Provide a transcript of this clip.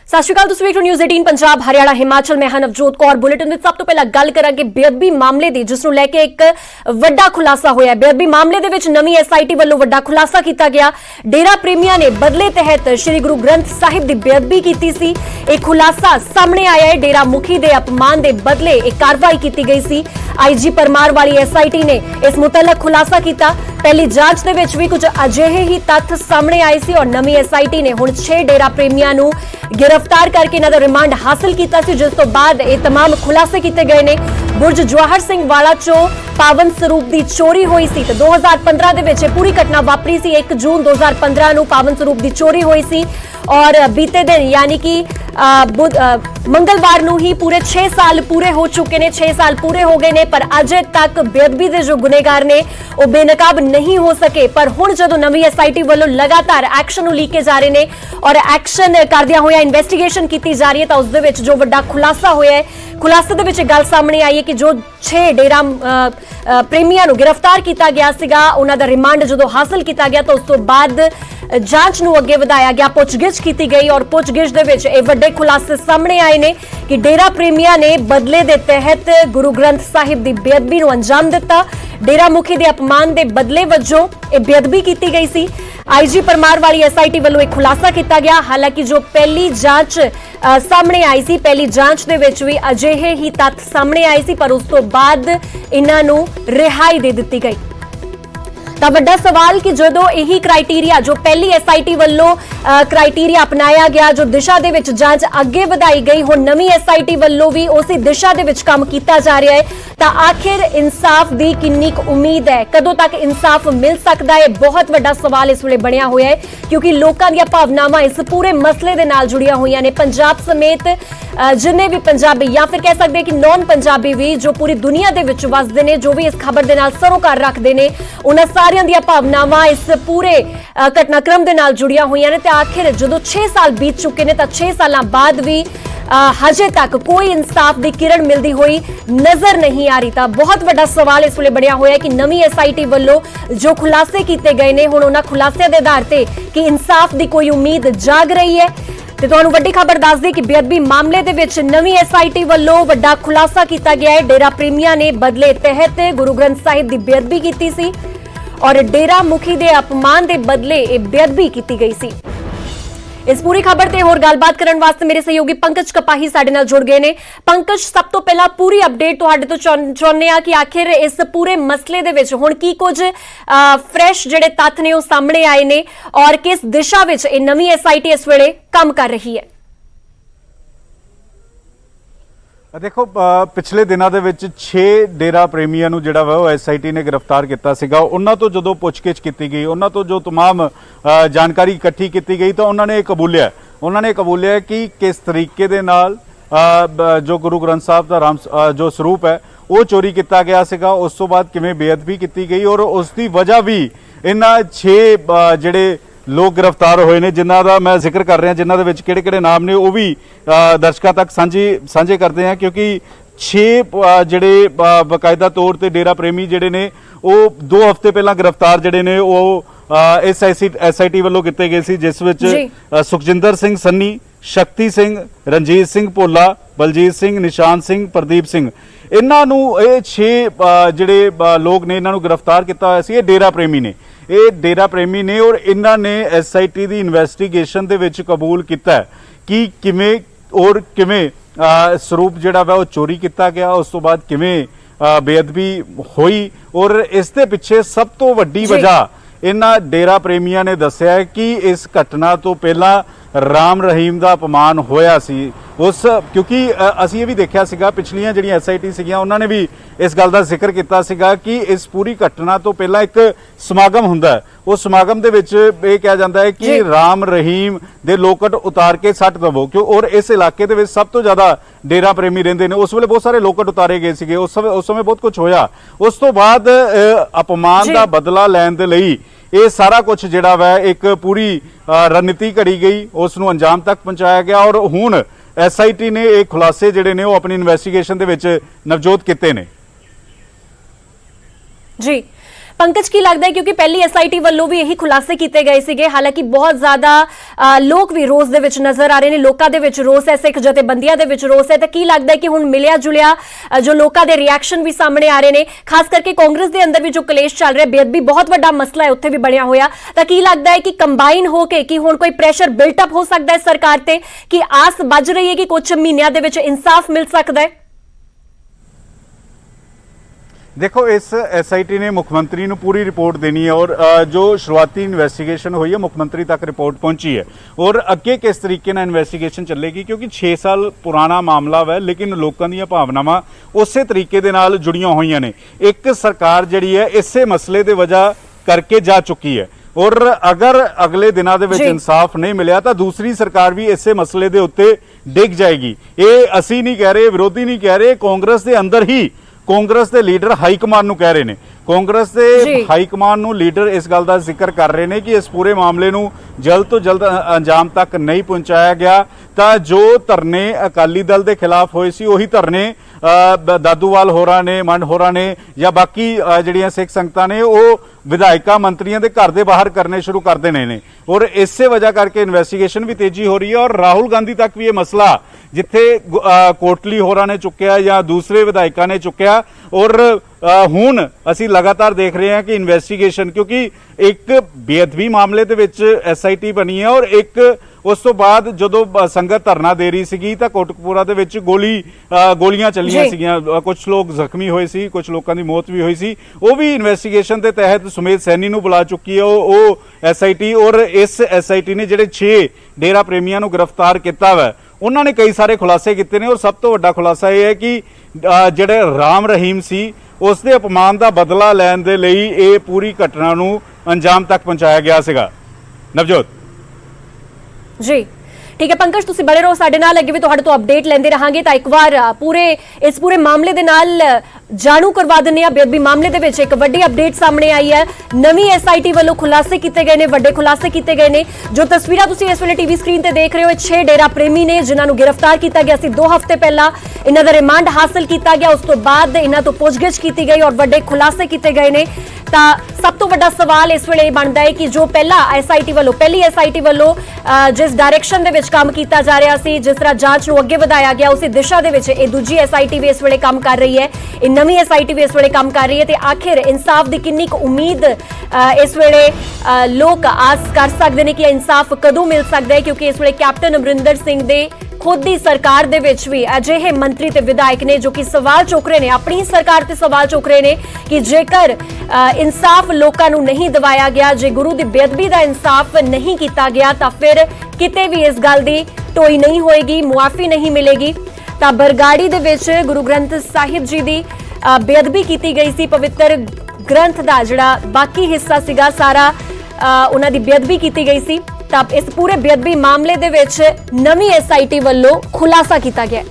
सत श्री अकाल, तुसीं वेख रहे हो न्यूज़ 18 पंजाब हरियाणा हिमाचल। मैं नवजोत कौर। बुलेटिन में सब तो पहला गल करांगे बेअदबी मामले की, जिसनूं लैके एक वड्डा खुलासा होया। बेअदबी मामले दे विच नवीं SIT वल्लों वड्डा खुलासा किया गया। डेरा प्रेमियां ने बदले तहत श्री गुरु ग्रंथ साहिब की बेअदबी की सी। एक खुलासा सामने आया है। डेरा मुखी के अपमान के बदले एक कार्रवाई की गई सी। IG परमार वाली SIT ने इस मुतलक खुलासा किया। पहली जांच दे विच भी कुछ अजिहे ही तथ्य सामने आए सी और नवीं SIT ने हुण 6 डेरा प्रेमियां नूं गिरफ्तार करके इन्हां दा रिमांड हासिल किया, जिस तो बाद ये तमाम खुलासे किए गए ने। बुरज जवाहर सिंह वाला चो पावन स्वरूप की चोरी हुई सी। 2015 दे विच पूरी घटना वापरी सी। 1 जून 2015 नूं पावन स्वरूप की चोरी हुई सी और बीते दिन यानी कि मंगलवार नूं ही पूरे 6 साल पूरे हो चुके ने। 6 साल पूरे हो गए ने पर अजे तक बेअदबी के जो गुनेगार ने वो बेनकाब नहीं हो सके। पर हुण जदों नवीं SIT वालों लगातार एक्शन लीके जा रहे ने और एक्शन करदियां होया इन्वेस्टिगेशन की जा रही है, तो उस दे विच जो वड्डा खुलासा होया है, खुलासे दे विच गल सामने आई है कि जो 6 डेरा प्रेमियां नूं गिरफ्तार किया गया सीगा, उन्हां दा रिमांड जदों हासिल किया गया तो उस तो बाद जांच नूं अगे वधाया गया, पुछगिछ की गई और पुछगिछ दे विच ये वड्डे खुलासे सामने आए ने कि डेरा प्रेमियां ने बदले दे तहत गुरु ग्रंथ साहिब की बेअदबी नूं अंजाम दिता। डेरा मुखी के अपमान के बदले वजों ये बेअदबी की गई सी। IG परमार वाली SIT वालों एक खुलासा किया गया। हालांकि जो पहली जांच सामने आई सी, पहली जांच दे विच भी अजिहे ही तथ्य सामने आए सी पर उस तो बाद इन्हां नूं रिहाई दे दित्ती गई। तो वड्डा सवाल कि जदों यही क्राइटेरिया जो पहली SIT वालों क्राइटेरिया अपनाया गया, जो दिशा दे विच जांच अगे वधाई गई, हुण नवीं SIT वालों भी उसी दिशा दे विच काम कीता जा रहा है, तो आखिर इंसाफ दी किन्नी उम्मीद है, कदों तक इंसाफ मिल सकता है? बहुत वड्डा सवाल इस वेले बनिया होया है, क्योंकि लोकां दी भावनावां इस पूरे मसले दे नाल जुड़ियां होईयां ने। पंजाब समेत जिन्ने भी पंजाबी या फिर कह सकते कि नॉन पंजाबी भी जो पूरी दुनिया दे विच वसदे ने, जो भी इस खबर दे नाल सरोकार रखदे ने, उन्हां सारियां दी भावनावां इस पूरे घटनाक्रम दे नाल जुड़ियां होईयां ने। ते आखिर जदों 6 साल बीत चुके ने, तो 6 सालां बाद भी हजे तक कोई इंसाफ की किरण मिलती हुई नजर नहीं आ रही। था बहुत बड़ा सवाल इस वे बनया होया कि नवीं SIT वालों जो खुलासे किए गए ने, हुण उन्हां खुलासिਆਂ के आधार पर कि इंसाफ की कोई उम्मीद जाग रही है। ते तुहानूं वड्डी खबर दस दी कि बेअदबी मामले दे विच नवीं SIT वालों वड्डा खुलासा किया गया है। डेरा प्रेमियां ने बदले तहत गुरु ग्रंथ साहिब की बेअदबी की सी और डेरा मुखी के अपमान के बदले बेअदबी की गई सी। इस पूरी खबर ते होर गलबात करन वास्ते मेरे सहयोगी पंकज कपाही साडे नाल जुड़ गए ने। पंकज, सब तो पहला पूरी अपडेट तुहाडे तो चाहुंदे आ कि आखिर इस पूरे मसले दे विच हुण की कुछ फ्रैश जिहड़े तत्थ ने वो सामने आए ने और किस दिशा विच ये नवीं SIT इस वेले काम कर रही है? देखो, पिछले दिनों के 6 डेरा प्रेमियों को जिहड़ा वा SIT ने गिरफ्तार किया सीगा। उन्हां तो जो पुछगिछ की गई, उन्हां तो जो तमाम जानकारी इकट्ठी की गई, तो उन्होंने कबूलिया कि किस तरीके दे नाल जो गुरु ग्रंथ साहब का जो स्वरूप है वो चोरी किया गया सीगा। उस तो बाद किवें बेअदबी की गई और उसकी वजह भी इन्हां 6 जिहड़े लोग गिरफ्तार होए ने, जिन्हां दा मैं जिक्र कर रहा, जिन्हां दे विच किहड़े-किहड़े नाम ने वो भी दर्शकों तक साझे करते हैं, क्योंकि 6 जिहड़े बाकायदा तौर पर डेरा प्रेमी जिहड़े ने वो 2 हफ्ते पहला गिरफ्तार जिहड़े ने वो इस SIT वालों किए गए सी, जिस विच सुखजिंदर सिंह सन्नी, शक्ति सिंह, रणजीत सिंह भोला, बलजीत सिंह, निशान सिंह, प्रदीप सिंह, इन्हां नूं ये 6 जिहड़े लोग ने इन्हां नूं गिरफ्तार किया होया सी। डेरा प्रेमी ने, ये डेरा प्रेमी ने और इन्हां ने SIT की इन्वेस्टिगेशन दे विच कबूल किया कि किवें और किवें स्वरूप जिहड़ा वा चोरी किया गया, उस तो बाद किवें बेअदबी हुई और इस दे पिछे सब तो वड्डी वजह इन्हां डेरा प्रेमियां ने दस्सिया है कि इस घटना तो पहला राम रहीम का अपमान होया सी। उस क्योंकि असीं ये भी देखा सीगा, पिछलियां जिहड़ियां SIT सीगियां उन्होंने भी इस गल का जिक्र किया सीगा कि इस पूरी घटना तो पहला एक समागम हुंदा है, उस समागम दे विच ये कहा जाता है कि राम रहीम दे लोकट उतार के सट दवो, क्यों और इस इलाके दे विच सब तो ज्यादा डेरा प्रेमी रहिंदे ने। उस वेले बहुत सारे लोकट उतारे गए सीगे, उस समय बहुत कुछ होया। उस तो बाद अपमान का बदला लैण दे लई ये सारा कुछ जिहड़ा वा एक पूरी रणनीति घड़ी गई, उसनूं अंजाम तक पहुंचाया गया और हुण SIT ने एक खुलासे जिहड़े ने वो अपनी इन्वेस्टिगेशन दे विच नवजोत कीते ने। जी ਪੰਕਜ ਕੀ ਲੱਗਦਾ ਹੈ ਕਿਉਂਕਿ ਪਹਿਲੀ ਐਸਆਈਟੀ ਵੱਲੋਂ ਵੀ ਇਹੀ ਖੁਲਾਸੇ ਕੀਤੇ ਗਏ ਸੀਗੇ, ਹਾਲਾਂਕਿ ਬਹੁਤ ਜ਼ਿਆਦਾ ਲੋਕ ਵੀ ਰੋਸ ਦੇ ਵਿੱਚ ਨਜ਼ਰ ਆ ਰਹੇ ਨੇ, ਲੋਕਾਂ ਦੇ ਵਿੱਚ ਰੋਸ ਹੈ, ਸਿੱਖ ਜਥੇਬੰਦੀਆਂ ਦੇ ਵਿੱਚ ਰੋਸ ਹੈ, ਤਾਂ ਕੀ ਲੱਗਦਾ ਹੈ ਕਿ ਹੁਣ ਮਿਲਿਆ ਜੁਲਿਆ ਜੋ ਲੋਕਾਂ ਦੇ ਰਿਐਕਸ਼ਨ ਵੀ ਸਾਹਮਣੇ ਆ ਰਹੇ ਨੇ, ਖਾਸ ਕਰਕੇ ਕਾਂਗਰਸ ਦੇ ਅੰਦਰ ਵੀ ਜੋ ਕਲੇਸ਼ ਚੱਲ ਰਿਹਾ, ਬੇਅਦਬੀ ਬਹੁਤ ਵੱਡਾ ਮਸਲਾ ਹੈ ਉੱਥੇ ਵੀ ਬਣਿਆ ਹੋਇਆ, ਤਾਂ ਕੀ ਲੱਗਦਾ ਹੈ ਕਿ ਕੰਬਾਈਨ ਹੋ ਕੇ ਕਿ ਹੁਣ ਕੋਈ ਪ੍ਰੈਸ਼ਰ ਬਿਲਟ ਅਪ ਹੋ ਸਕਦਾ ਹੈ ਸਰਕਾਰ ਤੇ, ਕਿ ਆਸ ਬੱਝ ਰਹੀ ਹੈ ਕਿ ਕੁਝ ਮਹੀਨਿਆਂ ਦੇ ਵਿੱਚ ਇਨਸਾਫ ਮਿਲ ਸਕਦਾ ਹੈ? ਦੇਖੋ, ਇਸ ਐਸਆਈਟੀ ਨੇ ਮੁੱਖ ਮੰਤਰੀ ਨੂੰ ਪੂਰੀ ਰਿਪੋर्ट ਦੇਣੀ ਹੈ ਔਰ ਜੋ ਸ਼ੁਰੂਆਤੀ ਇਨਵੈਸਟੀਗੇਸ਼ਨ ਹੋਈ ਹੈ ਮੁੱਖ ਮੰਤਰੀ ਤੱਕ ਰਿਪੋर्ट ਪਹੁੰਚੀ ਹੈ ਔਰ ਅੱਗੇ ਕਿਸ ਤਰੀਕੇ ਨਾਲ ਇਨਵੈਸਟੀਗੇਸ਼ਨ ਚੱਲੇਗੀ, ਕਿਉਂਕਿ 6 ਸਾਲ ਪੁਰਾਣਾ ਮਾਮਲਾ ਹੈ ਲੇਕਿਨ ਲੋਕਾਂ ਦੀਆਂ ਭਾਵਨਾਵਾਂ ਉਸੇ ਤਰੀਕੇ ਦੇ ਨਾਲ ਜੁੜੀਆਂ ਹੋਈਆਂ ਨੇ। ਇੱਕ ਸਰਕਾਰ ਜਿਹੜੀ ਹੈ ਇਸੇ ਮਸਲੇ ਦੇ ਵਜ੍ਹਾ ਕਰਕੇ ਜਾ ਚੁੱਕੀ ਹੈ ਔਰ ਅਗਰ ਅਗਲੇ ਦਿਨਾਂ ਦੇ ਵਿੱਚ ਇਨਸਾਫ ਨਹੀਂ ਮਿਲਿਆ ਤਾਂ ਦੂਸਰੀ ਸਰਕਾਰ ਵੀ ਇਸੇ ਮਸਲੇ ਦੇ ਉੱਤੇ ਡਿੱਗ ਜਾਏਗੀ। ਇਹ ਅਸੀਂ ਨਹੀਂ ਕਹਿ ਰਹੇ, ਵਿਰੋਧੀ ਨਹੀਂ ਕਹਿ ਰਹੇ, ਕਾਂਗਰਸ ਦੇ ਅੰਦਰ ਹੀ ਕਾਂਗਰਸ ਦੇ ਲੀਡਰ ਹਾਈ ਕਮਾਂਡ ਨੂੰ ਕਹਿ ਰਹੇ ਨੇ, ਕਾਂਗਰਸ ਦੇ ਹਾਈ ਕਮਾਂਡ ਨੂੰ ਲੀਡਰ ਇਸ ਗੱਲ ਦਾ ਜ਼ਿਕਰ ਕਰ ਰਹੇ ਨੇ ਕਿ ਇਸ ਪੂਰੇ ਮਾਮਲੇ ਨੂੰ ਜਲਦ ਤੋਂ ਜਲਦ ਅੰਜਾਮ ਤੱਕ ਨਹੀਂ ਪਹੁੰਚਾਇਆ ਗਿਆ ਤਾਂ ਜੋ ਧਰਨੇ ਅਕਾਲੀ ਦਲ ਦੇ ਖਿਲਾਫ ਹੋਏ ਸੀ ਉਹੀ ਧਰਨੇ ਦਾਦੂਵਾਲ ਹੋਰਾਂ ਨੇ, ਮੰਡ ਹੋਰਾਂ ਨੇ ਜਾਂ ਬਾਕੀ ਜਿਹੜੀਆਂ ਸਿੱਖ ਸੰਗਤਾਂ ਨੇ ਉਹ ਵਿਧਾਇਕਾਂ ਮੰਤਰੀਆਂ ਦੇ ਘਰ ਦੇ ਬਾਹਰ ਕਰਨੇ ਸ਼ੁਰੂ ਕਰ ਦੇਣੇ ਨੇ ਔਰ ਇਸੇ ਵਜ੍ਹਾ ਕਰਕੇ ਇਨਵੈਸਟੀਗੇਸ਼ਨ ਵੀ ਤੇਜ਼ੀ ਹੋ ਰਹੀ ਹੈ ਔਰ ਰਾਹੁਲ ਗਾਂਧੀ ਤੱਕ ਵੀ ਇਹ ਮਸਲਾ ਜਿੱਥੇ ਕੋਟਲੀ ਹੋਰਾਂ ਨੇ ਚੁੱਕਿਆ ਜਾਂ ਦੂਸਰੇ ਵਿਧਾਇਕਾਂ ਨੇ ਚੁੱਕਿਆ ਔਰ ਹੁਣ ਅਸੀਂ ਲਗਾਤਾਰ ਦੇਖ ਰਹੇ ਹਾਂ ਕਿ ਇਨਵੈਸਟੀਗੇਸ਼ਨ, ਕਿਉਂਕਿ ਇੱਕ ਬੇਅਦਬੀ ਮਾਮਲੇ ਦੇ ਵਿੱਚ ਐਸਆਈਟੀ ਬਣੀ ਹੈ ਔਰ ਇੱਕ ਉਸ ਤੋਂ ਬਾਅਦ ਜਦੋਂ ਸੰਗਤ ਧਰਨਾ ਦੇ ਰਹੀ ਸੀਗੀ ਤਾਂ ਕੋਟਕਪੂਰਾ ਦੇ ਵਿੱਚ ਗੋਲੀਆਂ ਚੱਲੀਆਂ ਸੀਗੀਆਂ, ਕੁਝ ਲੋਕ ਜ਼ਖਮੀ ਹੋਏ ਸੀ, ਕੁਝ ਲੋਕਾਂ ਦੀ ਮੌਤ ਵੀ ਹੋਈ ਸੀ, ਉਹ ਵੀ ਇਨਵੈਸਟੀਗੇਸ਼ਨ ਦੇ ਤਹਿਤ ਸੁਮੇਧ ਸੈਣੀ ਨੂੰ ਬੁਲਾ ਚੁੱਕੀ ਹੈ ਉਹ ਐਸਆਈਟੀ ਔਰ ਇਸ ਐਸਆਈਟੀ ਨੇ ਜਿਹੜੇ 6 ਡੇਰਾ ਪ੍ਰੇਮੀਆਂ ਨੂੰ ਗ੍ਰਿਫਤਾਰ ਕੀਤਾ ਵਾ ਉਹਨਾਂ ਨੇ ਕਈ ਸਾਰੇ ਖੁਲਾਸੇ ਕੀਤੇ ਨੇ ਔਰ ਸਭ ਤੋਂ ਵੱਡਾ ਖੁਲਾਸਾ ਇਹ ਹੈ ਕਿ ਜਿਹੜੇ ਰਾਮ ਰਹੀਮ ਸੀ ਉਸ ਦੇ ਅਪਮਾਨ ਦਾ ਬਦਲਾ ਲੈਣ ਦੇ ਲਈ ਇਹ ਪੂਰੀ ਘਟਨਾ ਨੂੰ ਅੰਜਾਮ ਤੱਕ ਪਹੁੰਚਾਇਆ ਗਿਆ ਸੀਗਾ। ਨਵਜੋਤ ਜੀ ਠੀਕ ਹੈ ਪੰਕਜ, ਤੁਸੀਂ ਬਣੇ ਰਹੋ ਸਾਡੇ ਨਾਲ, ਅੱਗੇ ਵੀ ਤੁਹਾਡੇ ਤੋਂ ਅਪਡੇਟ ਲੈਂਦੇ ਰਹਾਂਗੇ। ਤਾਂ ਇੱਕ ਵਾਰ ਇਸ ਪੂਰੇ ਮਾਮਲੇ ਦੇ ਨਾਲ ਜਾਣੂ ਕਰਵਾ ਦਿੰਦੇ ਆ। ਬੇਅਦਬੀ ਮਾਮਲੇ ਦੇ ਵਿੱਚ ਇੱਕ ਵੱਡੀ ਅਪਡੇਟ ਸਾਹਮਣੇ ਆਈ ਹੈ, ਨਵੀਂ ਐਸਆਈਟੀ ਵੱਲੋਂ ਖੁਲਾਸੇ ਕੀਤੇ ਗਏ ਨੇ, ਵੱਡੇ ਖੁਲਾਸੇ ਕੀਤੇ ਗਏ ਨੇ। ਜੋ ਤਸਵੀਰਾਂ ਤੁਸੀਂ ਇਸ ਵੇਲੇ ਟੀਵੀ ਸਕਰੀਨ ਤੇ ਦੇਖ ਰਹੇ ਹੋ, ਇਹ 6 ਡੇਰਾ ਪ੍ਰੇਮੀ ਨੇ ਜਿਨ੍ਹਾਂ ਨੂੰ ਗ੍ਰਿਫਤਾਰ ਕੀਤਾ ਗਿਆ ਸੀ 2 ਹਫ਼ਤੇ ਪਹਿਲਾਂ। ਇਹਨਾਂ ਦਾ ਰਿਮਾਂਡ ਹਾਸਲ ਕੀਤਾ ਗਿਆ, ਉਸ ਤੋਂ ਬਾਅਦ ਇਹਨਾਂ ਤੋਂ ਪੁੱਛਗਿੱਛ ਕੀਤੀ ਗਈ ਔਰ ਵੱਡੇ ਖੁਲਾਸੇ ਕੀਤੇ ਗਏ ਨੇ। ਤਾਂ ਸਭ ਤੋਂ ਵੱਡਾ ਸਵਾਲ ਇਸ ਵੇਲੇ ਇਹ ਬਣਦਾ ਹੈ ਕਿ ਜੋ ਪਹਿਲੀ ਐਸਆਈਟੀ ਵੱਲੋਂ ਜਿਸ ਡਾਇਰੈਕਸ਼ਨ ਦੇ ਵਿੱਚ ਕੰਮ ਕੀਤਾ ਜਾ ਰਿਹਾ ਸੀ, ਜਿਸ ਤਰ੍ਹਾਂ ਜਾਂਚ ਨੂੰ ਅੱਗੇ ਵਧਾਇਆ ਗਿਆ, ਉਸੇ ਦਿਸ਼ਾ ਦੇ ਵਿੱਚ ਇਹ ਦੂਜੀ ਐਸਆਈਟੀ ਵੀ ਇਸ ਵੇਲੇ ਕੰਮ ਕਰ ਰਹੀ ਹੈ, ਇਹ ਨਵੀਂ ਐਸਆਈਟੀ ਵੀ ਇਸ ਵੇਲੇ ਕੰਮ ਕਰ ਰਹੀ ਹੈ। ਤੇ ਆਖਿਰ ਇਨਸਾਫ ਦੀ ਕਿੰਨੀ ਕੁ ਉਮੀਦ ਇਸ ਵੇਲੇ ਲੋਕ ਆਸ ਕਰ ਸਕਦੇ ਨੇ ਕਿ ਇਨਸਾਫ ਕਦੋਂ ਮਿਲ ਸਕਦਾ ਹੈ, ਕਿਉਂਕਿ ਇਸ ਵੇਲੇ ਕੈਪਟਨ ਅਮਰਿੰਦਰ ਸਿੰਘ ਦੇ ਖੁਦ ਦੀ ਸਰਕਾਰ ਦੇ ਵਿੱਚ ਵੀ ਅਜਿਹੇ ਮੰਤਰੀ ਤੇ ਵਿਧਾਇਕ ਨੇ ਜੋ ਕਿ ਸਵਾਲ ਚੁੱਕ ਰਹੇ ਨੇ, ਆਪਣੀ ਸਰਕਾਰ ਤੇ ਸਵਾਲ ਚੁੱਕ ਰਹੇ ਨੇ ਕਿ ਜੇਕਰ ਇਨਸਾਫ ਲੋਕਾਂ ਨੂੰ ਨਹੀਂ ਦਿਵਾਇਆ ਗਿਆ, ਜੇ ਗੁਰੂ ਦੀ ਬੇਅਦਬੀ ਦਾ ਇਨਸਾਫ ਨਹੀਂ ਕੀਤਾ ਗਿਆ ਤਾਂ ਫਿਰ ਕਿਤੇ ਵੀ ਇਸ ਗੱਲ ਦੀ ਢੋਈ ਨਹੀਂ ਹੋਏਗੀ, ਮੁਆਫੀ ਨਹੀਂ ਮਿਲੇਗੀ। ਤਾਂ ਬਰਗਾੜੀ ਦੇ ਵਿੱਚ ਗੁਰੂ ਗ੍ਰੰਥ ਸਾਹਿਬ ਜੀ ਦੀ ਬੇਅਦਬੀ ਕੀਤੀ ਗਈ ਸੀ, ਪਵਿੱਤਰ ਗ੍ਰੰਥ ਦਾ ਜਿਹੜਾ ਬਾਕੀ ਹਿੱਸਾ ਸੀਗਾ ਸਾਰਾ ਉਹਨਾਂ ਦੀ ਬੇਅਦਬੀ ਕੀਤੀ ਗਈ ਸੀ। ਤਾਂ ਇਸ ਪੂਰੇ ਬੇਅਦਬੀ ਮਾਮਲੇ ਦੇ ਵਿੱਚ ਨਵੀਂ ਐਸਆਈਟੀ ਵੱਲੋਂ ਖੁਲਾਸਾ ਕੀਤਾ ਗਿਆ।